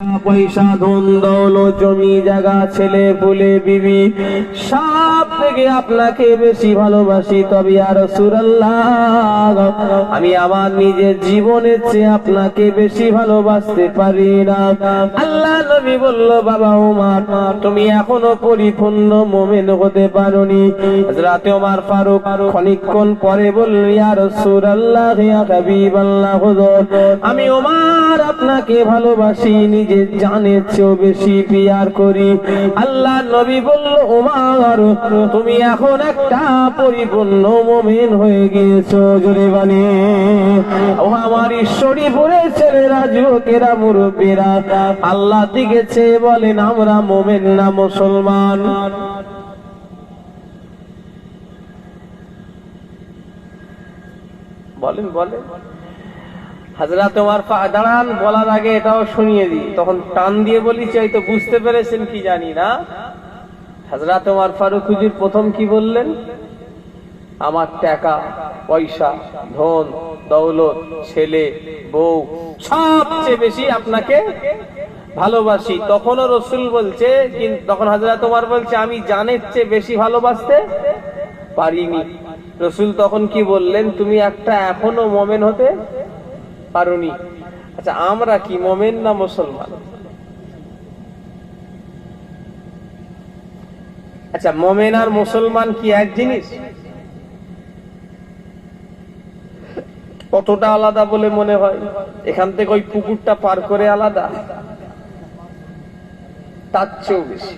পয়সা, ধন দৌলত, জমি জায়গা, ছেলে পুলে, বিবি, সব থেকে আপনাকে বেশি ভালোবাসি। তবে ইয়া রাসূলুল্লাহ, আমি আমার নিজের জীবনের চেয়ে আপনাকে বেশি ভালোবাসতে পারি না। আল্লাহ নবী বলল, বাবা ওমর, তুমি এখনো পরিপূর্ণ মুমিন হতে পারোনি। হযরত ওমর ফারুক খানিকক্ষণ পরে বলল, ইয়া রাসূলুল্লাহ, ইয়া হাবিবাল্লাহ, হুজুর, আমি ওমর আপনাকে ভালোবাসি, নিজের জানের চেয়েও বেশি পিয়ার করি। আল্লাহ নবী বলল, ওমর, তুমি এখন একটা পরিপূর্ণ মুমিন হয়ে গিয়েছো। জোরে বলে ও আমার ঈশ্বরীপুরের ছেলেরা, যুবকেরা, মুরব্বীরা, আল্লাহ দিকে চেয়ে বলেন, আমরা মুমিন না মুসলমান? বলেন বলেন। হযরত ওমর দাঁড়ান, বলার আগে এটাও শুনিয়ে দিই, তখন টান দিয়ে বলিছি, হয়তো বুঝতে পেরেছেন কি জানি না। হযরত ওমর ফারুক হুজুর প্রথম কি বললেন? আমার টাকা পয়সা, ধন দৌলত, ছেলে বউ, সবচেয়ে বেশি আপনাকে ভালোবাসি। তখনও রাসূল বলছে, কিন্তু তখন হযরত ওমর বলছে, আমি জানের চেয়ে বেশি ভালোবাসতে পারিনি। রাসূল তখন কি বললেন? তুমি একটা এখনো মুমিন হতে পারোনি। আচ্ছা, আমরা কি মুমিন না মুসলমান? আচ্ছা, মুমিন আর মুসলমান কি এক জিনিস? কতটা আলাদা বলে মনে হয়? এখান থেকে ওই পুকুরটা পার করে আলাদা, তার চেয়েও বেশি।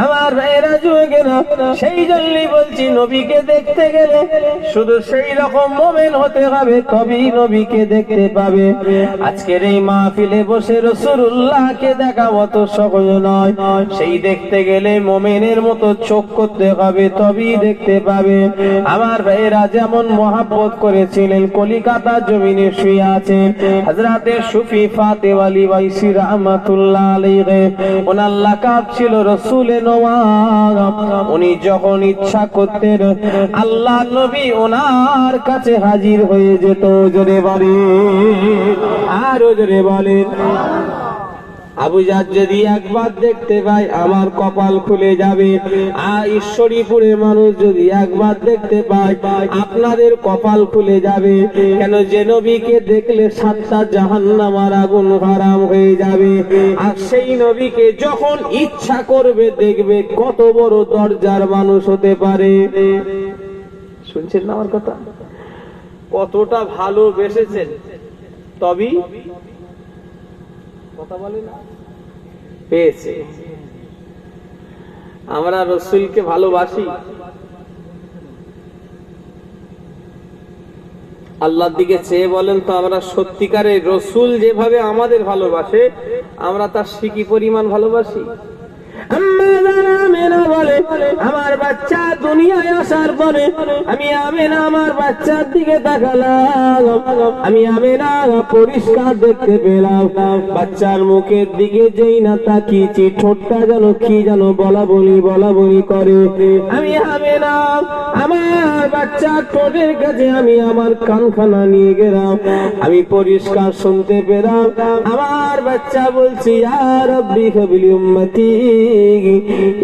আমার ভাইয়েরা, যুবকেরা, সেই জন্যই বলছি, নবীকে দেখতে গেলে শুধু সেই রকম মুমিন হতে হবে, তবেই নবীকে দেখতে পাবে। আজকের এই মাহফিলে বসে রাসূলুল্লাহকে দেখা অত সহজ নয়। সেই দেখতে গেলে মুমিনের মতো চোখ করতে হবে, তবেই দেখতে পাবে। আমার ভাইয়েরা যেমন মহব্বত করেছিলেন, কলিকাতা জমিনে শুয়ে আছেন হযরতে সুফি ফাতেহ আলী ওয়াইসি রাহমাতুল্লাহ আলাইহি, ওনার লাকাব ছিল রসুলে নওয়াব। উনি যখন ইচ্ছা করতেন, আল্লাহ নবী ওনার কাছে হাজির হয়ে যেত। জোরে বলেন, আরো জোরে বলেন। আবু জাহল যদি একবার দেখতে পায়, আমার কপাল খুলে যাবে। আর ঈশ্বরীপুরের মানুষ যদি একবার দেখতে পায়, আপনাদের কপাল খুলে যাবে। কেন? যে নবীকে দেখলে 7টা জাহান্নামের আগুন হারাম হয়ে যাবে। আর সেই নবীকে যখন ইচ্ছা করবে দেখবে কত বড় দরজার মানুষ হতে পারে। শুনছেন না আমার কথা? কতটা ভালোবেসেছেন, তবেই কথা বলে না পেয়েছে। আমরা রাসূলকে ভালোবাসি, আল্লাহর দিকে চেয়ে বলেন তো, আমরা সত্যিকারের রাসূল যেভাবে আমাদের ভালোবাসে, আমরা তার সিকি পরিমাণ ভালোবাসি? আমার বাচ্চা দুনিয়ায় আসার পরে আমি আমেনা আমার বাচ্চার দিকে তাকালাম, আমি আমেনা পরিষ্কার দেখতে পেলাম। বাচ্চার মুখের দিকে যেই না তাকিয়েছি, ঠোঁটটা যেন কি যেন বলা বলি করে। আমি আমেনা আমার বাচ্চার ঠোঁটের কাছে আমি আমার কানখানা নিয়ে গেলাম, আমি পরিষ্কার শুনতে পেলাম আমার বাচ্চা বলছি, ইয়া রাব্বি হাবলি উম্মতি,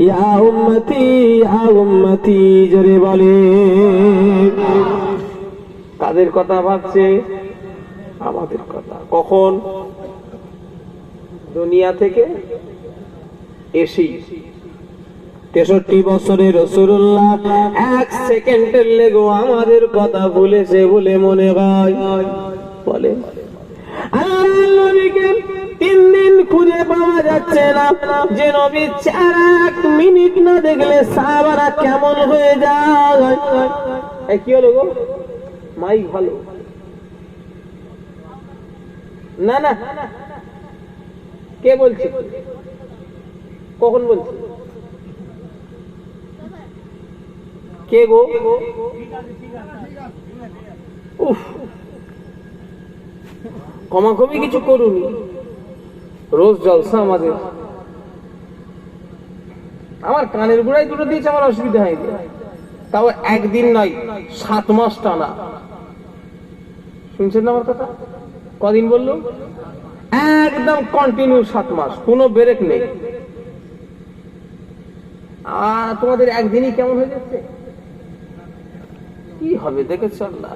ইয়া উম্মতি, ইয়া উম্মতি। জোরে বলে। কাদের কথা ভাবছে? আমাদের কথা। কখন? দুনিয়া থেকে এসি 63 বছরে রাসূলুল্লাহ 1 সেকেন্ডের লেগো আমাদের কথা ভুলেছে বলে মনে হয়। বলে আল্লাহর নবীকে 3 দিন খুঁজে পাওয়া যাচ্ছে না। যে নবী 1 মিনিট না দেখলে সাহাবারা কেমন হয়ে যায়। কি হলো গো? মাইক ভালো না? না, কে বলছে? কখন বলছে? কে গো? উফ, কমাকমি কিছু করুনি। রোজ জলসা আমাদের। আমার কানের গোড়ায় দুটো দিয়েছে, আমার অসুবিধা হয়নি। তাও একদিন নয়, 7 মাস টানা। শুনছেন না আমার কথা? কদিন বললো? একদম কন্টিনিউ 7 মাস, কোনো ব্রেক নেই। আর তোমাদের একদিনই কেমন হয়ে যাচ্ছে, কি হবে দেখেছ না?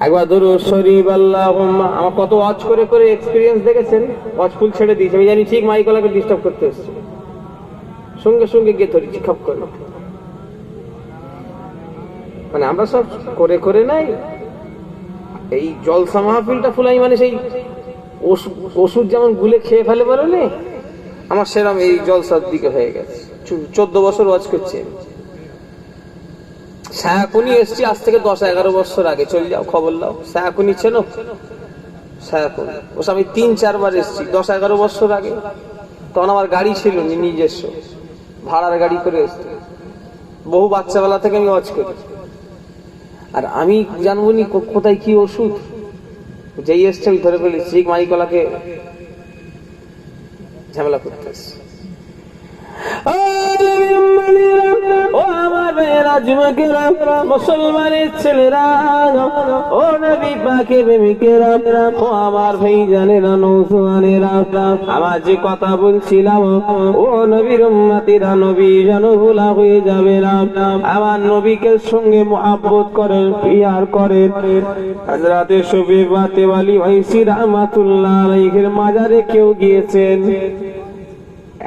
একবার দরুদ শরীফ আল্লাহুম্মা। আমার কত ওয়াজ করে করে এক্সপেরিয়েন্স দেখেছেন, ওয়াজ ফুল ছেড়ে দিয়েছি। আমি জানি ঠিক মাইকলাকে ডিস্টার্ব করতে এসছে, সঙ্গে সঙ্গে গিয়ে ধরেছি খপ করে। মানে আমরা সব করে করে নাই, এই জলসা মাহফিলটা ফুলাই মানে সেই ওষুধ যেমন গুলে খেয়ে ফেলে বলে না, আমার সেরকম এই জলসার দিকে হয়ে গেছে। 14 বছর ওয়াজ করছি আমি। সায়াকুনি এসছি আজ থেকে 10-11 বছর আগে। চলে যাও খবর লাও, সায়াকুনি চেনো? সায়াকুনি ও আমি 3-4 বার এসছি 10-11 বছর আগে। তখন আমার গাড়ি ছিল নিজস্ব, ভাড়ার গাড়ি করে এসছি। বহু বাচ্চাবেলা থেকে আমি ওয়াজ করি, আর আমি জানবো নি কোথায় কি ওষুধ। যেই এসছে আমি ধরে ফেলেছি, মাইকলাকে ঝামেলা করতে এসছি। ও আমার ভাইয়েরা, যুবকেরা, মুসলমানের ছেলেরা, ও নবী পাকের প্রেমিকেরা, ও আমার ভাইজানেরা, নওজওয়ানেরা, আমার যে কথা বলছিলাম, ও নবীর উম্মতিরা, নবী যেন ভোলা হয়ে যাবে না। আমার নবীকে সঙ্গে মুহাব্বত করেন, প্রিয়ার করেন। হযরতে শফি বাতে ওয়ালি ওয়াইসি রাহমাতুল্লাহ আলাইহির মাজারে কেউ গিয়েছেন?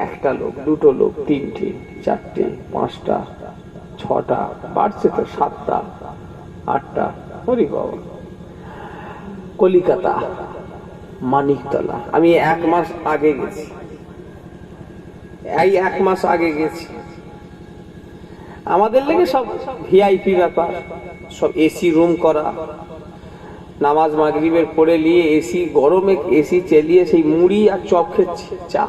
একটা লোক, দুটো লোক, 3টে, 4টে, 5টা, 6টা, বাড়ছে তো 7টা, 8টা। হরি বাবা, কলিকাতা মানিকতলা। আমি 1 মাস আগে গেছি, এই 1 মাস আগে গেছি। আমাদের লেগে সব ভিআইপি ব্যাপার, সব এসি রুম করা, নামাজ মাগরিবের পরে নিয়ে এসি, গরমে এসি চালিয়ে সেই মুড়ি আর চপ খেচ্ছে, চা।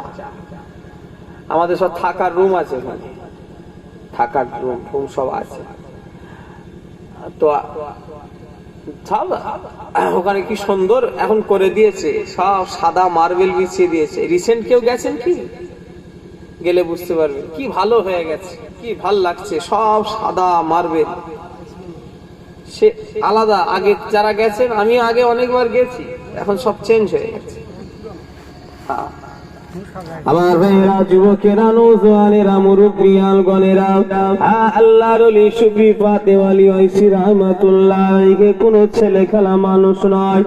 আমাদের সব থাকার রুম আছে, মানে থাকার রুম সব আছে। তো সব ওখানে কি সুন্দর এখন করে দিয়েছে, সব সাদা মার্বেল বিছিয়ে দিয়েছে। রিসেন্ট কেউ গেছেন কি? গেলে বুঝতে পারবেন কি ভালো হয়ে গেছে, কি ভাল লাগছে। সব সাদা মার্বেল, সে আলাদা। আগে যারা গেছেন, আমি আগে অনেকবার গেছি, এখন সব চেঞ্জ হয়ে গেছে। আমার ভাইরা, যুবকেরা, নওজওয়ানেরা, মুরব্বিয়ান গণেরা, আল্লাহর ওলি শফি বাতে ওয়ালি ওয়াইসি রাহমাতুল্লাহ আলাইহি কোন ছেলে খেলা মানুষ নয়।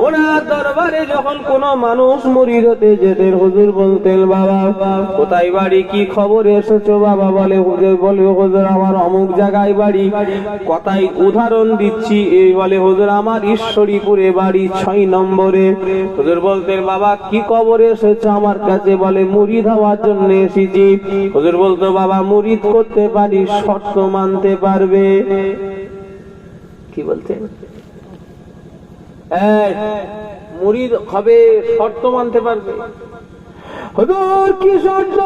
ওনার দরবারে যখন কোন মানুষ মুরিদ হতে যেতেন, হুজুর বলতেন, বাবা কোথায় বাড়ি, কি খবর এসেছো? বাবা বলে, হুজুর আমার অমুক জায়গায় বাড়ি। কথাই উদাহরণ দিচ্ছি, এই বলে, হুজুর আমার ঈশ্বরীপুরে বাড়ি 6 নম্বরে। হুজুর বলতেন, বাবা কি খবর এসেছো আমার কাছে? বলে, মুরিদ হওয়ার জন্য এসেছি। হুজুর বলতো, বাবা মুরিদ করতে পারি, শর্ত মানতে পারবে? কি বলতেন? মুরিদ হবে, শর্ত মানতে পারবে? হুজুর কি শর্ত?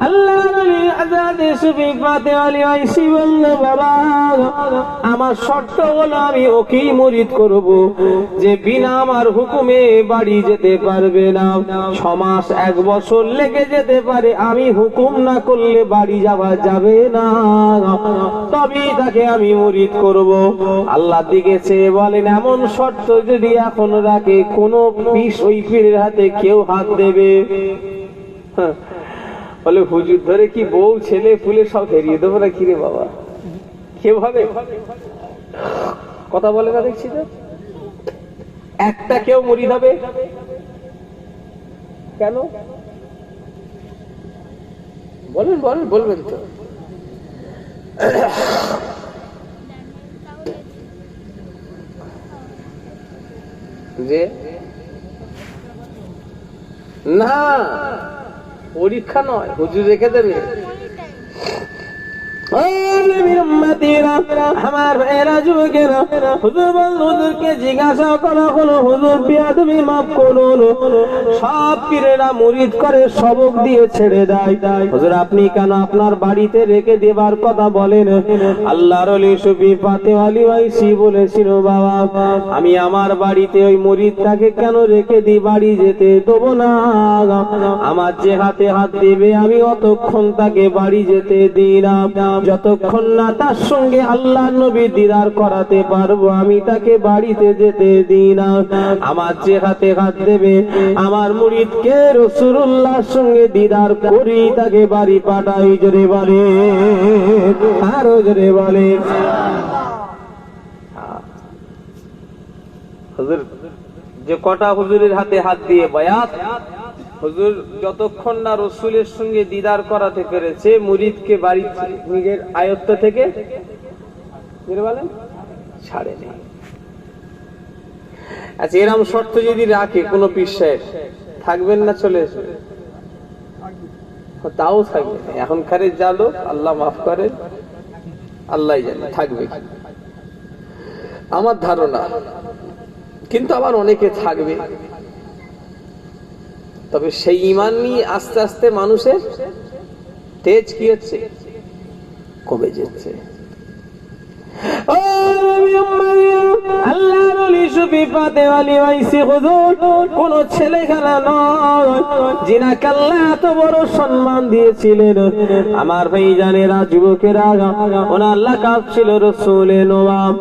আল্লাহর ওলি হযরত শফি বাতে ওয়ালি ওয়াইসি বললেন, বাবা আমার শর্ত হলো আমি ওকেই মুরিদ করব যে বিনা আমার হুকুমে বাড়ি যেতে পারবে না। 6 মাস 1 বছর লেগে যেতে পারে, আমি হুকুম না করলে বাড়ি যাওয়া যাবে না, তবেই তাকে আমি মুরিদ করব। আল্লাহ দিকে চেয়ে বলেন, এমন শর্ত যদি এখন রাখে, কোন পিস ওই পীরের হাতে কেউ হাত দেবে? বলে, হুজুর ধরে কি বউ ছেলে ফুলে সব হেরিয়ে দেবো না? কিরে বাবা, কেউ ভাবে কথা বলে না, দেখছি তো একটা কেউ মুরিদ হবে কেন? বলেন বলেন, বলবেন তো। যে না, পরীক্ষা নয়, হুজুর রেখে দেবে। আমার ভাইয়েরা, যুবকেরা, হুজুরকে জিজ্ঞাসা করা হলো, হুজুর বিয়াদবি মাফ করুন, সব পীরেরা মুরিদ করে সবক দিয়ে ছেড়ে দেয়, হুজুর আপনি কেন আপনার বাড়িতে রেখে দেবার কথা বলেন? আল্লাহর ওলি শফি বাতে ওয়ালি ওয়াইসি বলেছিল, বাবা আমি আমার বাড়িতে ওই মুরিদটাকে কেন রেখে দিই? বাড়ি যেতে দেবো না, আমার যে হাতে হাত দিবে আমি অতক্ষণ তাকে বাড়ি যেতে দিই না। যতক্ষণ না তার সঙ্গে আল্লাহ নবী দিদার করাতে পারবো আমি তাকে বাড়িতে যেতে দিই না। আমার যে হাতে হাত দেবে আমার মুরিদকে রাসূলুল্লাহর সঙ্গে দিদার করি তাকে বাড়ি পাঠাই। জোরে বলে, আরো জোরে বলে। হুজুর যে কটা হুজুরের হাতে হাত দিয়ে বায়াত, হুজুর যতক্ষণ না রাসূলের সঙ্গে দিদার করাতে পেরেছে মুরিদকে বাড়ি নিজের আয়ত্ত থেকে বলেন ছাড়েনি। আচ্ছা, এরকম শর্ত যদি রাখে কোন পীর সাহেব, থাকবেন না চলে আসবে? তাও থাকবে। এখনকার যা লোক, আল্লাহ মাফ করে, আল্লাহ জানে থাকবে আমার ধারণা, কিন্তু আবার অনেকে থাকবে। তবে সেই ঈমান নিয়ে আস্তে আস্তে মানুষের তেজ কি হচ্ছে, কমে যাচ্ছে। কোন ছেলে খেলা নয়, যিনাকে আল্লাহ এত বড় সম্মান দিয়েছিলেন। আমার ভাই জানেরা, যুবকেরা, ওনার লাকাব ছিল রাসূলে নওয়াব।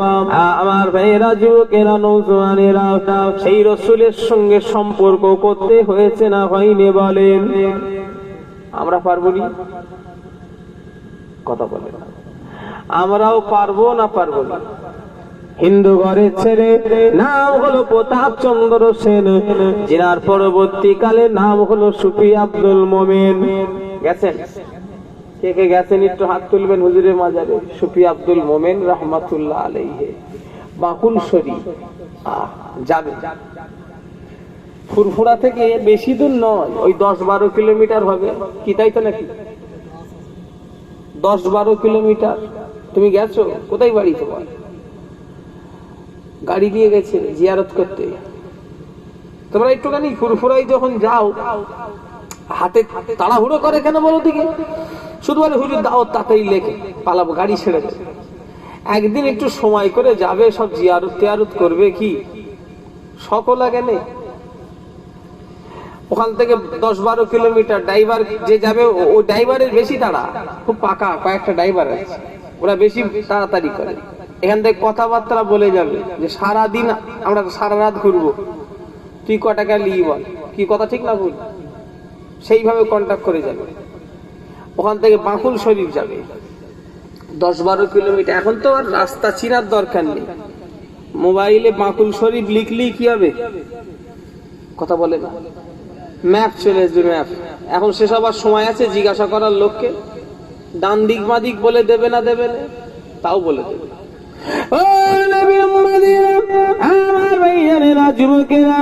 আমার ভাইয়েরা, যুবকেরা, নওজওয়ানেরা, সেই রাসূলের সঙ্গে সম্পর্ক করতে হয়েছে না হয়নি বলেন? আমরা পারবো না? কথা বলেন, আমরাও পারবো না পারবো না? হিন্দু ঘরের ছেলে, নাম হলো প্রতাপ চন্দ্র সেন, যিনার পরবর্তীকালে নাম হলো সুফি আব্দুল মোমেন। গেছেন? কে কে গেছেন একটু হাত তুলবেন হুজুরের মাজারে। সুফি আব্দুল মোমেন রাহমাতুল্লাহ আলাইহি, বাকুল শরীফ। যাবে, ফুরফুরা থেকে বেশি দূর নয়, ওই 10-12 কিলোমিটার হবে কি, তাই তো নাকি? 10-12 কিলোমিটার। তুমি গেছো? কোথায় বাড়ি তোমার? গাড়ি দিয়ে গেছে জিয়ারত করতে। তোমরা একটুখানি ফুরফুরাই যখন যাও, হাতে তাড়াহুড়ো করে কেন বলো দিকে? শুধু বলে হুজুর দাও, তাড়াতাড়ি লেখে পালাবো, গাড়ি ছেড়ে দেবে। একদিন একটু সময় করে যাবে, সব জিয়ারত তিয়ারত করবে, কি সকল লাগে নেই। ওখান থেকে 10-12 কিলোমিটার। ড্রাইভার যে যাবে, ও ড্রাইভারের বেশি তাড়া, খুব পাকা কয়েকটা ড্রাইভার আছে, ওরা বেশি তাড়াতাড়ি করে। এখান থেকে কথাবার্তা বলে যাবে যে সারাদিন আমরা সারা রাত ঘুরবো, তুই ক টাকা নিবি বল, কি কথা ঠিক না ভুল? সেইভাবে কন্ট্যাক্ট করে যাবে। ওখান থেকে বাকুল শরীফ যাবে 10-12 কিলোমিটার। এখন তো আর রাস্তা চিনার দরকার নেই, মোবাইলে বাকুল শরীফ লিখলেই কি হবে? কথা বলে না, ম্যাপ চলে আসবে, ম্যাপ। এখন সেসব আর সময় আছে জিজ্ঞাসা করার লোককে? ডান দিক বাঁ দিক বলে দেবে না, দেবে না, তাও বলে দেবে। ও নবী উম্মতিরা, আমার ভাইয়ারা, যুবকেরা,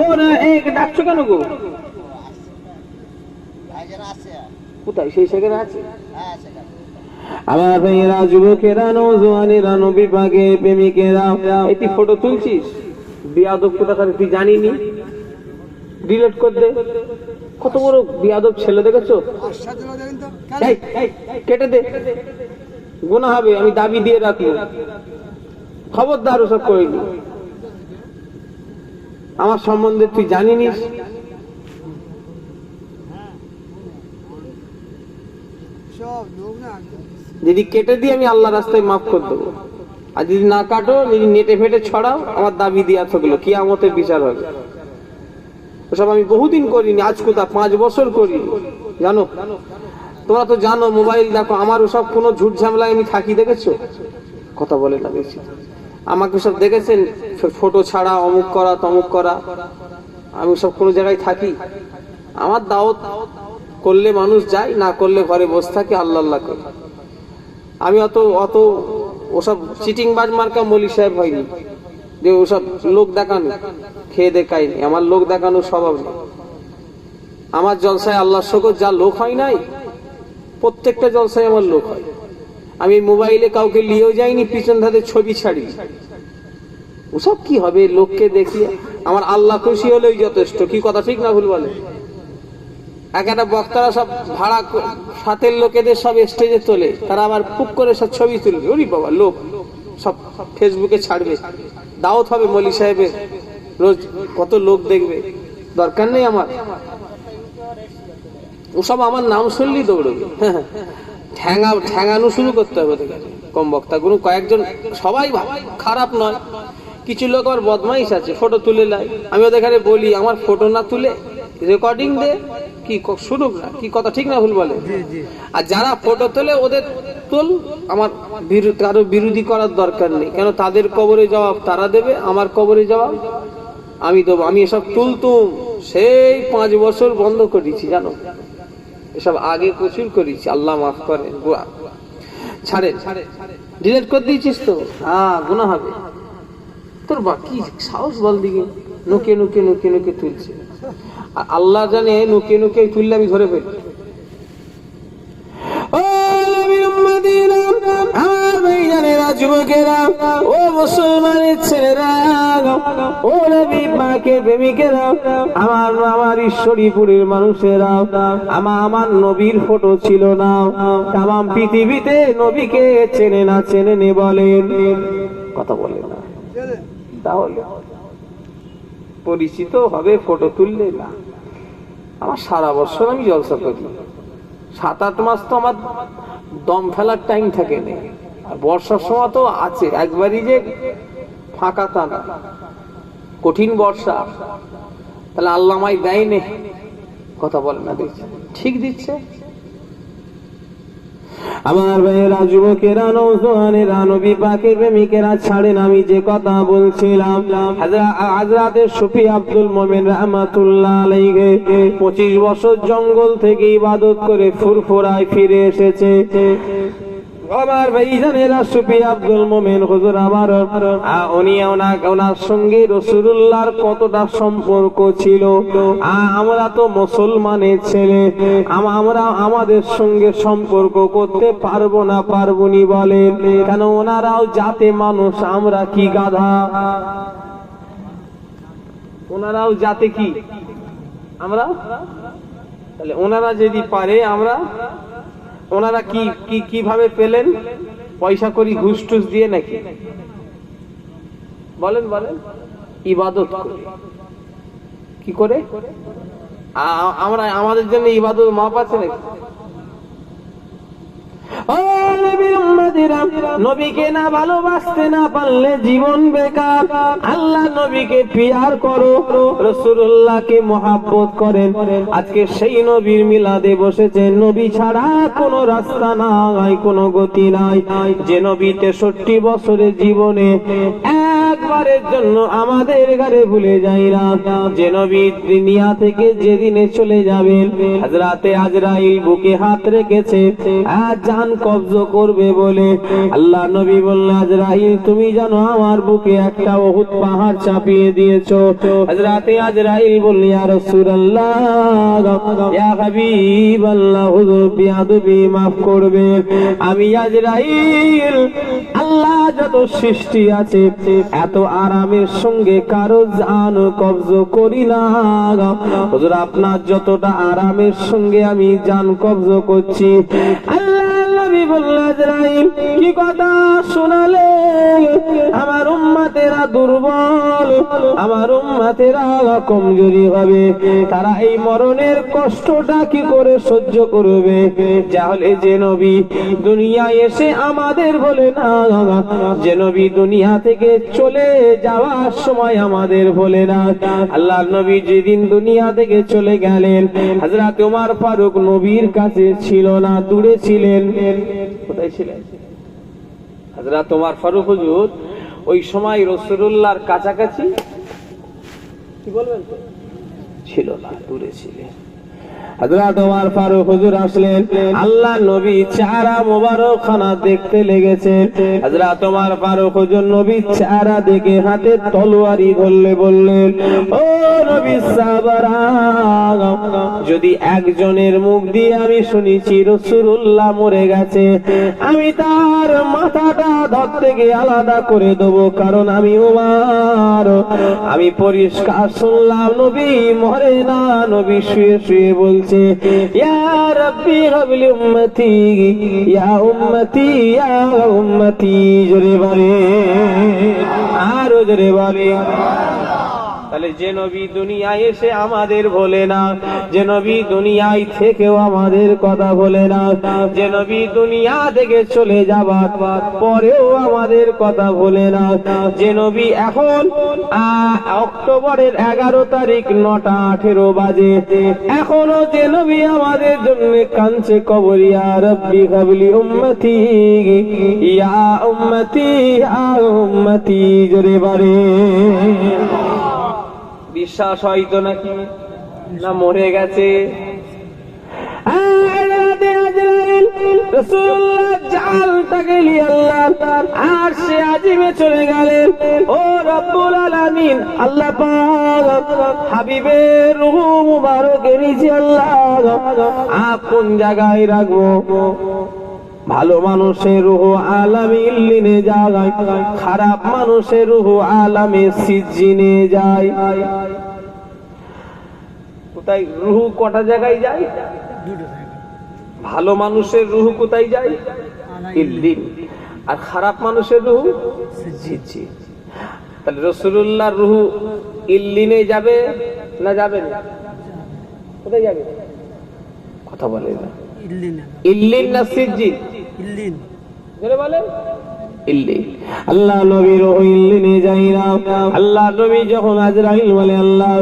ওরা এক ডাকছো কেন গো? কোথায়? সেই সেখানে আছে। আমার ভাইয়েরা, যুবকেরা, নওজওয়ানেরা, নবী পাকের প্রেমিকেরা, এটি ফটো তুলছিস? বিয়াদব কোথাকার, তুই জানিনি? ডিলিট করে দে। কত বড় বিয়াদব ছেলে দেখেছো? কেটে দে, গুনাহ হবে, আমি দাবি দিয়ে রাখবো। খবরদার ওসব করিনি। আমার সম্বন্ধে তুই জানিনিস? যদি কেটে দিই আমি আল্লাহ রাস্তায় মাফ করে দেবো, আর যদি না কাটো, যদি নেটে ফেটে ছড়াও, আমার দাবি দিয়া থাকলো, কিয়ামতের বিচার হবে। ওসব আমি বহুদিন করিনি, আজ কোথা 5 বছর করিনি, জানো? তোমরা তো জানো, মোবাইল দেখো, আমার ওসব কোনো ঝুট ঝামেলায় আমি থাকি, দেখেছো? কথা বলে না বেশি। আমাকে সব দেখেছেন ফটো ছাড়া, অমুক করা তমুক করা, আমি সব কোনো জায়গায় থাকি? আমার দাওয়াত করলে মানুষ যায়, না করলে ঘরে বসে থাকে, আল্লাহ আল্লাহ করে। আমি অত ওসব চিটিং বাজ মার্কা মৌলী সাহেব হয়নি যে ওসব লোক দেখানো খেয়ে দেখায়নি। আমার লোক দেখানোর স্বভাব নেই। আমার জলসায় আল্লাহর শকর যা লোক হয় নাই, প্রত্যেকটা জলসায় আমার লোক হয়। আমি মোবাইলে কাউকে নিয়েও যাইনি, পিছন ধারে ছবি ছাড়ি। ওসব কি হবে লোককে দেখিয়ে? আমার আল্লাহ খুশি হলেই যথেষ্ট। কি কথা ঠিক না ভুল বলে? একটা বক্তারা সব ভাড়া সাথের লোকেদের সব স্টেজে তোলে, তারা আবার পুক করে সব ছবি তুলবে। ওরে বাবা, লোক সব ফেসবুকে ছাড়বে, দাওয়াত হবে মৌলী সাহেবের, রোজ কত লোক দেখবে। দরকার নেই আমার ওসব, আমার নাম শুনলেই দৌড়বে। ঠ্যাঙানো শুরু করতে হবে ওদেরকে, কম বক্তাগুলো কয়েকজন, সবাই খারাপ নয়, কিছু লোক আবার বদমাইশ আছে, ফটো তুলে নেয়। আমি ওদের এখানে বলি আমার ফটো না তুলে রেকর্ডিং দে, কি শুনুক না, কি কথা ঠিক না ভুল বলে। আর যারা ফটো তোলে ওদের তুল, আমার কারো বিরোধী করার দরকার নেই, কেন তাদের কবরে জবাব তারা দেবে, আমার কবরে জবাব আমি দেবো। আমি এসব তুলতুম সেই 5 বছর বন্ধ করেছি, জানো, এসব আগে প্রচুর করেছি, আল্লাহ মাফ করে। ছাড়ে ডিলেট করে দিয়েছিস তো, হ্যাঁ গুনাহ হবে তোর। বাকি সাহস বল দিকে, নুকে নুকে নুকে নুকে তুলছে, আর আল্লাহ জানে নুকে নুকে তুললে আমি ধরে ফেলি। ও নবীর উম্মতিরা, আমার ভাইজানেরা, যুবকেরা, ও মুসলমানের ছেলেরা, ও নবী পাকের প্রেমিকেরা, আমার ঈশ্বরীপুরের মানুষেরা, আমার নবীর ফটো ছিল না, তামাম পৃথিবীতে নবীকে চেনে না, চেনে নে বলেন, কথা বলে না, তাহলে পরিচিত হবে ফটো তুললে না। আমার সারা বছর আমি জলসা করি, 7-8 মাস তো আমার দম ফেলার টাইম থাকে না, আর বর্ষার সময় তো আছে একবারই যে ফাঁকা, তা না, কঠিন বর্ষা, তাহলে আল্লাহ আমায় দেয় নে, কথা বলে না, দেখছি ঠিক দিচ্ছে। আমার ভাইয়েরা, যুবকেরা, নওজোয়ানেরা, নবী পাকের প্রেমিকেরা, ছাড়েন আমি যে কথা বলছিলাম। হযরতে শফি আব্দুল মোমেন রাহমাতুল্লাহ আলাইহি 25 বছর জঙ্গল থেকে ইবাদত করে ফুরফুরায় ফিরে এসেছে। আমার ভাইজানেরা, শফি আব্দুল মোমেন হুজুর আমার, ওনার সঙ্গে রাসূলুল্লাহর কতটা সম্পর্ক ছিল। আমরা তো মুসলমানের ছেলে, আমরা আমাদের সঙ্গে সম্পর্ক করতে পারবো না, পারবনি বলেন কেন? ওনারাও জাতে মানুষ, আমরা কি গাধা? ওনারাও জাতে কি, আমরা, তাহলে ওনারা যদি পারে আমরা, ওনারা কি কিভাবে পেলেন? পয়সা করি, ঘুষ টুস দিয়ে নাকি? বলেন বলেন, ইবাদত করে। কি করে? আমরা, আমাদের জন্য ইবাদত মাপ আছে নাকি? নবীকে না ভালোবাসতে না পারলে জীবন বেকার। আল্লাহ নবীকে পিয়ার করো, রাসূলুল্লাহকে মহব্বত করেন। আজকে সেই নবীর মিলাদে বসেছেন। নবী ছাড়া কোনো রাস্তা নাই, কোনো গতি নাই। যে নবী 63 বছরের জীবনে একবারের জন্য আমাদের ঘরে ভুলে যাই না। যে নবী দুনিয়া থেকে যেদিনে চলে যাবেন, হযরতে আজরাইল বুকে হাত রেখেছে, আজ জান কবজ করবে বলে। আল্লাহ নবী বললেন, আজরাইল তুমি জানো আমার বুকে একটা উহুদ পাহাড় চাপিয়ে দিয়েছো। হযরতে আজরাইল বললেন, ইয়া রাসূলুল্লাহ, ইয়া হাবিবাল্লাহ, হুজুর বিয়াদবি মাফ করবে। আমি আজরাইল আল্লাহ যত সৃষ্টি আছে এত আরামের সঙ্গে কারো জান কবজ করি না। হুজুর আপনার যতটা আরামের সঙ্গে আমি জান কবজ করছি। নবী বললেন, আজরাইল কি কথা শোনালে? আমার উম্মতেরা দুর্বল, আমার উম্মতেরা কমজোরি হবে, তারা এই মরণের কষ্টটা কি করে সহ্য করবে? তাহলে যে নবী দুনিয়ায় এসে আমাদের বলে না, যে নবী দুনিয়া থেকে চলে যাওয়ার সময় আমাদের বলে না। আল্লাহর নবী যেদিন দুনিয়া থেকে চলে গেলেন, হযরত ওমর ফারুক নবীর কাছে ছিল না, দূরে ছিলেন। কোথায় ছিলেন? হযরত ওমর ফারুক হুজুর ওই সময় রাসূলুল্লাহর কাছাকাছি কি বলবেন ছিল না, দূরে ছিলেন। হযরত ওমর ফারুক হুজুর আসলেন, আল্লাহ নবী চেহারা মোবারক খানা দেখতে লেগেছেন। হযরত ওমর ফারুক হুজুর নবীর চেহারা দেখে হাতে তলোয়ারি ধরলে বললেন, ও নবী সাহাবারা, যদি একজনের মুখ দিয়ে আমি শুনেছি রাসূলুল্লাহ মরে গেছে, আমি তার মাথাটা ধর থেকে আলাদা করে দেব, কারণ আমি ওমর, আমি পরিষ্কার শুনলাম নবী মরে না। নবী শুয়ে শুয়ে বলছে, ইয়া রাব্বি হাবলি উম্মতি, ইয়া উম্মতি, ইয়া উম্মতি। জোরে বলে, আরো জোরে বলে। তাহলে যে নবী দুনিয়ায় এসে আমাদের ভোলে না, যে নবী দুনিয়ায় থেকেও আমাদের কথা ভোলে না, যে নবী দুনিয়া থেকে চলে যাবার পরেও আমাদের কথা ভোলে না, যে নবী এখন অক্টোবরের 11 তারিখ 9:18 বাজে এখনো যে নবী আমাদের জন্য কাঁদছে কবর, ইয়া রব্বি হাবলি উম্মতি ইয়া উম্মতি ইয়া উম্মতি, জোরে বারে। বিশ্বাস হয়তো নাকি না মরে গেছে? রাসূলুল্লাহ জালটাকে নিয়ে আল্লাহ আরশে আজিমে চলে গেলেন। ও রব্বুল আলামিন, আল্লাহ পাক হাবিবের রূহ মুবারকে নিচে আল্লাহ কোন জায়গায় রাখবো? ভালো মানুষের রূহ আলামে ইল্লিনে যায়, খারাপ মানুষের রূহ আলামে সিজ্জিনে যায়। কোথায় রূহ কটা জায়গায় যায়? ভালো মানুষের রূহ কোথায় যায়? ইল্লিন। আর খারাপ মানুষের রূহ সিজ্জিন। তাহলে রাসূলুল্লাহর রূহ ইল্লিনে যাবে না যাবে না? কোথায় যাবে? কথা বলে না। ইল্লিন না সিজ্জিন? ইল্লিন। জোরে বলেন। ইল্লিন। আল্লাহ নবীর রূহ ইল্লিনে যায় না। আল্লাহ নবী যখন আজরাইল বলে আল্লাহ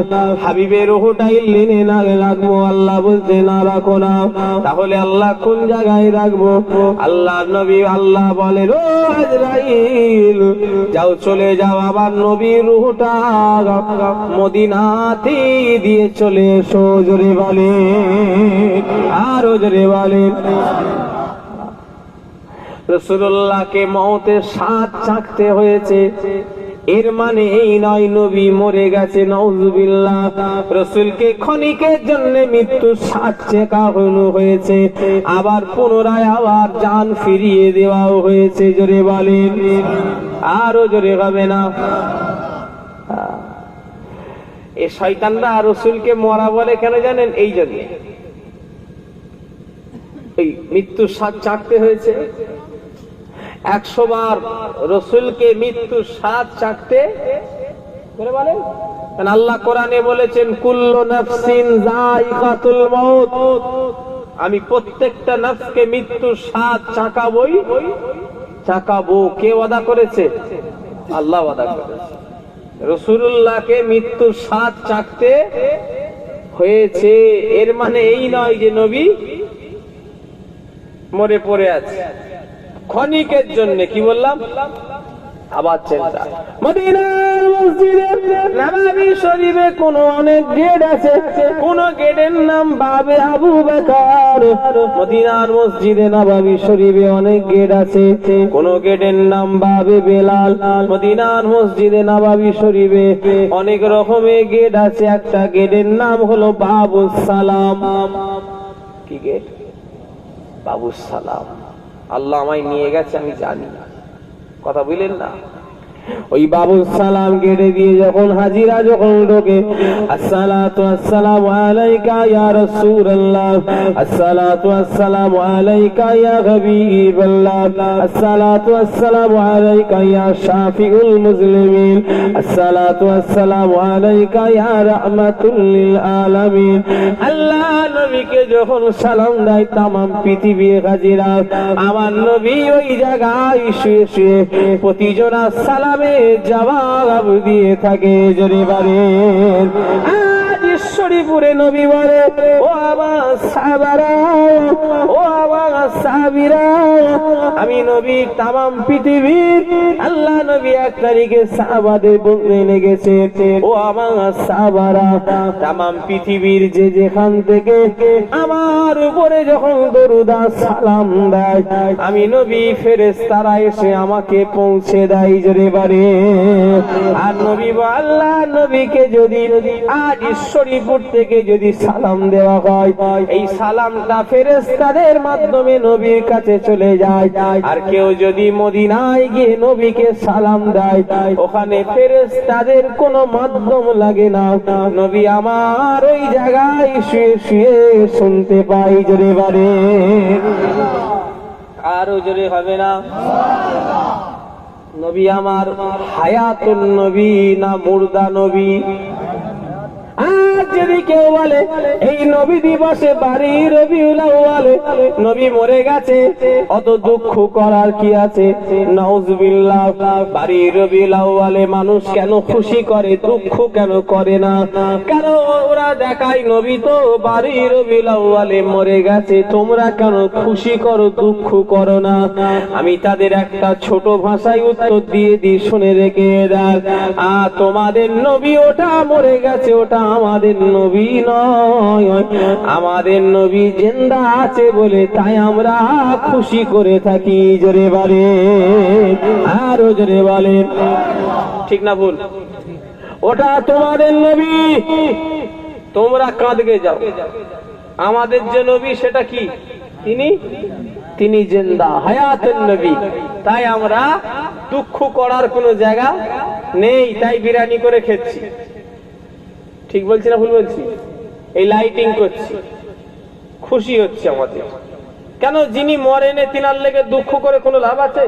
হাবিবের রূহটা ইল্লিনে না রাখবো, আল্লাহ বলতে না রাখো না। তাহলে আল্লাহ কোন জায়গায় রাখবো? আল্লাহ নবী আল্লাহ বলেন, ও আজরাইল যাও চলে যাও, আবার নবীর রূহটা মদিনাতে দিয়ে চলে এসো। জোরে বলেন, আরো জোরে বলেন। রাসূলুল্লাহকে মওতের স্বাদ চাখতে হয়েছে, এর মানে এই নয় নবী মরে গেছে, নাউযুবিল্লাহ। রাসূলকে ক্ষণিকের জন্য মৃত্যু স্বাদ চেখানো হয়েছে, আবার পুনরায় আবার জান ফিরিয়ে দেওয়াও হয়েছে। জোরে বলেন, আরো জোরে হবে না? এই শয়তানরা রাসূলকে মরা বলে কেন জানেন? এই জন্য এই মৃত্যুর স্বাদ চাখতে হয়েছে। 100 বার রাসূলকে মৃত্যুর স্বাদ চাখতে করে বলেন। কারণ আল্লাহ কোরআনে বলেছেন, কুল্লু নাফসিন যায়িকাতুল মাউত, আমি প্রত্যেকটা নফসকে মৃত্যুর স্বাদ চাকাবো। কে ওয়াদা করেছে? আল্লাহ ওয়াদা করেছে। রাসূলুল্লাহকে মৃত্যুর স্বাদ চাখতে হয়েছে, এর মানে এই নয় যে নবী মরে পড়ে আছে। ক্ষণিকের জন্য কি বললাম? আবার চিন্তা। মদিনার মসজিদে নববী শরীফে কোন অনেক গেট আছে, কোন গেটের নাম বাবে আবু বকর। মদিনার মসজিদে নববী শরীফে অনেক গেট আছে, কোন গেটের নাম বাবে বেলাল। মদিনার মসজিদে নববী শরীফে অনেক রকমের গেট আছে, একটা গেটের নাম হলো বাবুস সালাম। কি গেট? বাবুস সালাম। আল্লাহ আমায় নিয়ে গেছে, আমি জানি না, কথা বলেন না। ওই বাবুস সালাম গেটে দিয়ে যখন হাজিরা যখন ঢোকে, আসসালাতু আসসালামু আলাইকা ইয়া রাসূলুল্লাহ, আসসালাতু আসসালামু আলাইকা ইয়া হাবিবাল্লাহ, আসসালাতু আসসালামু আলাইকা ইয়া শাফিউল মুসলিমিন, আসসালাতু আসসালামু আলাইকা ইয়া রাহমাতুল লিল আলামিন। আল্লাহ নবীকে যখন সালাম দেয় তামাম পৃথিবীর হাজিরা, আমার নবী ওই জায়গায় শুয়ে শুয়ে প্রতিজনা সালাম জবাব দিয়ে থাকে। জোরে বলেন, আজ ঈশ্বরীপুরে নবী বলে, ও আমার সাহাবারা, ও আমার সাহাবীরা, আমি নবী তামাম পৃথিবীর আল্লাহ নবী 1 তারিখে সাহাবাদের বলতে লেগেছে, ও আমার সাহাবারা, তামাম পৃথিবীর যে যেখান থেকে আমার উপরে যখন দরুদ আর সালাম দেয়, আমি নবী ফেরেশতারা এসে আমাকে পৌঁছে দেয়। জোরে বলেন। আর নবী আল্লাহ নবীকে যদি আজ ঈশ্বরীপুর থেকে যদি সালাম দেওয়া হয়, এই সালামটা ফেরেশতাদের মাধ্যমে নবীর কাছে চলে যায়। আর কেউ যদি মদিনায় গিয়ে নবীকে সালাম দেয়, ওখানে ফেরেশতাদের কোনো মাধ্যম লাগে না, নবী আমার ওই জায়গায় শুয়ে শুয়ে শুনতে পাই। জোরে বলেন, আরো জোরে হবে না? নবী আমার হায়াতুন নবী না মুর্দা নবী? আর যদি কেউ বলে এই নবী দিবসে বাড়ি রবিউল আউয়ালে নবী মরে গেছে, অত দুঃখ করার কি আছে? নাউজুবিল্লাহ। বাড়ি রবিউল আউয়ালে মানুষ কেন খুশি করে, দুঃখ কেন করে না? কেন ওরা দেখায় নবী তো বাড়ি রবিউল আউয়ালে মরে গেছে, তোমরা কেন খুশি করো, দুঃখ করো না? আমি তাদের একটা ছোট ভাষায় উত্তর দিয়ে দিই, শুনে রেখে দেখ। তোমাদের নবী ওটা মরে গেছে, ওটা আমাদের নবী নয়। আমাদের নবী জিন্দা আছে বলে তাই আমরা খুশি করে থাকি। জোরে বলে, আরো জোরে বলে, ঠিক না ভুল? ওটা তোমাদের নবী, তোমরা কাঁদগে যাও। আমাদের যে নবী সেটা কি? তিনি জিন্দা, হায়াতুন নবী। তাই আমরা দুঃখ করার কোনো জায়গা নেই, তাই বিরিয়ানি করে খেচ্ছি। ঠিক বলছি না ভুল বলছি? এই লাইটিং করছি, খুশি হচ্ছে আমাদের। কেন? যিনি মরেনে তিনার লেগে দুঃখ করে কোনো লাভ আছে?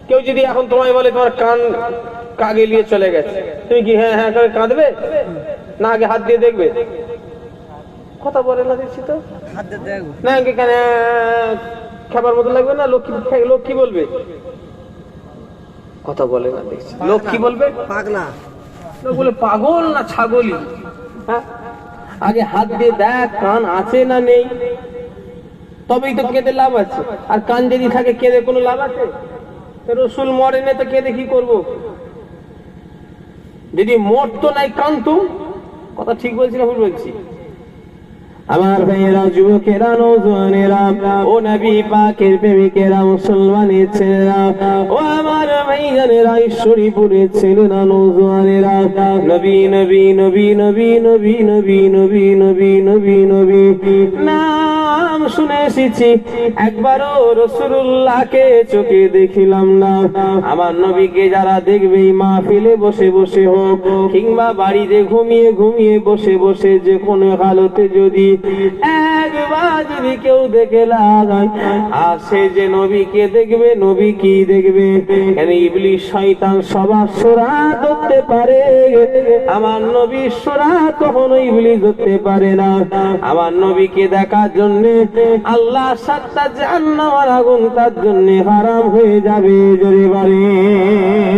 কেউ যদি এখন তোমায় বলে তোমার কান কাগেলিয়ে চলে গেছে, তুমি কি হ্যাঁ হ্যাঁ করে কাঁদবে না আগে হাত দিয়ে দেখবে? কথা বলে না দেখছি তো, না কেন খাবার মতো লাগবে না? লোক কি বলবে? কথা বলে না দেখছি, লোক কি বলবে? পাগলা বলে, পাগল না ছাগলি? হ্যাঁ, আগে হাত দিয়ে দেখ কান আছে না নেই, তবেই তো কেঁদে লাভ আছে। আর কান যদি থাকে কেঁদে কোনো লাভ আছে? রসুল মরেনে তো কেঁদে কি করবো? যদি মরতো নাই কানতুম। কথা ঠিক বলছি না ভুল বলছি? আমার ভাইয়েরা, যুবকেরা, নওজোয়ানেরা, ও নবী পাকের প্রেমিকেরা, মুসলমানের ছেলেরা, ও আমার ভাইজানেরা, ঈশ্বরীপুরের ছেলেরা, নওজোয়ানেরা, নবী নবী নবী নবী নবী নবী নবী নবী নবী নবী নাম শুনে এসেছি, একবারও রাসূলুল্লাহকে চোখে দেখিলাম না। আমার নবীকে যারা দেখবে এই মাহফিলে বসে বসে হোক কিংবা বাড়িতে ঘুমিয়ে ঘুমিয়ে বসে বসে যে কোনো হালতে যদি একবার যদি কেউ দেখে লাগায়, আর সে যে নবীকে দেখবে, নবী কি দেখবে? কেন ইবলিস শয়তান সবার সোরা ধরতে পারে, আমার নবীর সোরা কখনো ইবলিস ধরতে পারে না। আমার নবীকে দেখার জন্য আল্লাহ 7টা জাহান্নামের আগুন তার জন্য হারাম হয়ে যাবে। জোরে বলেন,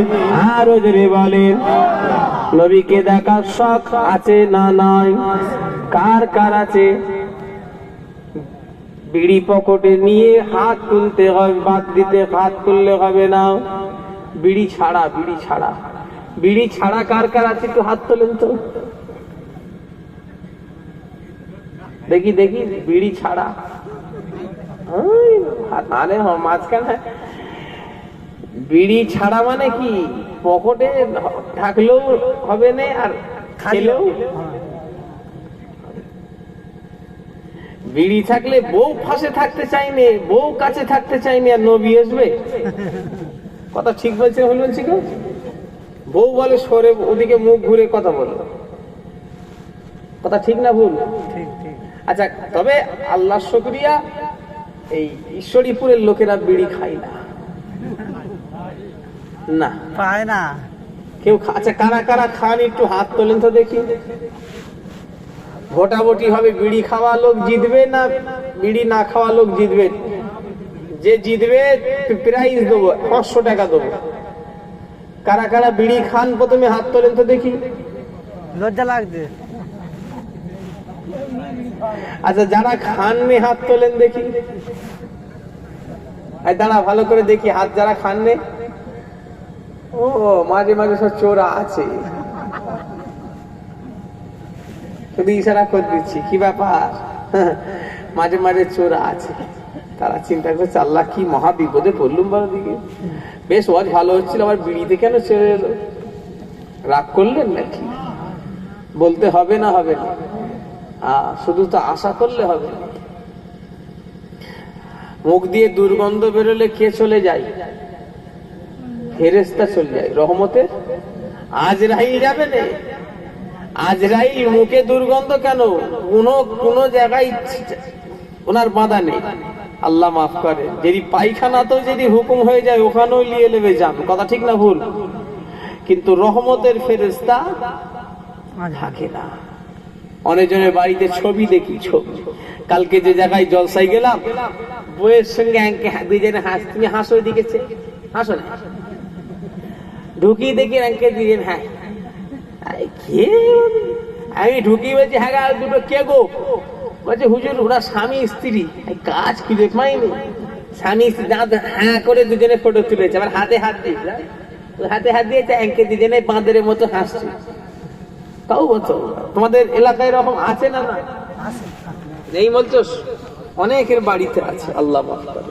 আরো জোরে বলেন। নবীকে দেখার শখ আছে না নাই? কার কার আছে? বিড়ি পকেটে নিয়ে হাত তুলতে হবে, বাদ দিতে হাত তুললে হবে না। বিড়ি ছাড়া, বিড়ি ছাড়া, বিড়ি ছাড়া কার কার আছে? একটু হাত তোলেন তো দেখি দেখি। বিড়ি ছাড়া, আরে মাঝখানে বিড়ি ছাড়া মানে কি? পকেটে থাকলেও হবে না আর খেলেও। বিড়ি থাকলে বউ ফাঁসে থাকতে চাইনে, বউ কাছে থাকতে চাইনে, আর নবী আসবে? কথা ঠিক বলছে ভুল বলছি কেউ? বউ বলে সরে, ওদিকে মুখ ঘুরে কথা বলো। কথা ঠিক না ভুল? আচ্ছা, তবে আল্লাহ শুকরিয়া, এই ঈশ্বরীপুরের লোকেরা বিড়ি খায় না, না পায় না কেউ। আচ্ছা, কারা কারা খান একটু হাত তোলেন তো দেখি। ভোটাভুটি হবে, বিড়ি খাওয়া লোক জিতবে না বিড়ি না খাওয়া লোক জিতবে? যে জিতবে প্রাইজ দেবো, 500 টাকা দেবো। কারা কারা বিড়ি খান প্রথমে হাত তোলেন তো দেখি। লজ্জা লাগছে। আচ্ছা, যারা খাননি হাত তোলেন দেখি। দাঁড়া, ভালো করে দেখি হাত যারা খাননি। ও, মাঝে মাঝে সব চোরা আছে, শুধু ইশারা করে দিচ্ছি কি ব্যাপার। মাঝে মাঝে চোরা আছে, তারা চিন্তা করছে আল্লাহ কি মহা বিপদে পড়লুম বড় দিকে। বেশ ওয়াজ ভালো হচ্ছিল, আবার বিড়িতে কেন ছেড়ে এলো? রাগ করলেন নাকি? বলতে হবে না, হবে না, শুধু তো আশা করলে হবে। মুখ দিয়ে দুর্গন্ধ বেরোলে কে চলে যায়? ফেরেশতা চলে যায় রহমতের। আজরাইল যাবে না। আজরাইল মুখে দুর্গন্ধ কেন? কোন জায়গায় ওনার বাধা নেই, আল্লাহ মাফ করে। যদি পায়খানা তো যদি হুকুম হয়ে যায় ওখানেও নিয়ে নেবে যান, কথা ঠিক না ভুল? কিন্তু রহমতের ফেরেশতা থাকে না। অনেকজনের বাড়িতে ছবি দেখি, ছবি। কালকে যে জায়গায় জলসায় গেলাম, বইয়ের সঙ্গে দুইজনে তুমি হাসো, দিকেছে হাসো না, ঢুকি দেখি র্যাঙ্কে দুইজন হ্যাঁ, কে? আমি ঢুকি বলছি হ্যাঁ দুটো কে গো? বলছে হুজুর ওরা স্বামী স্ত্রী, কাজ খুঁজে পাইনি। স্বামী স্ত্রী হ্যাঁ করে দুজনে ফটো তুলেছে, আবার হাতে হাত দিয়েছে, হাতে হাত দিয়েছে, একে দুজনে বাঁদরের মতো হাসছে। তাও বলছো তোমাদের এলাকায় এরকম আছে না? না নেই বলছো? অনেকের বাড়িতে আছে, আল্লাহ মাফ করে।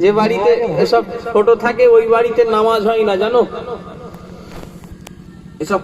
যে বাড়িতে এসব ফটো থাকে ওই বাড়িতে নামাজ হয় না, জানো? এসব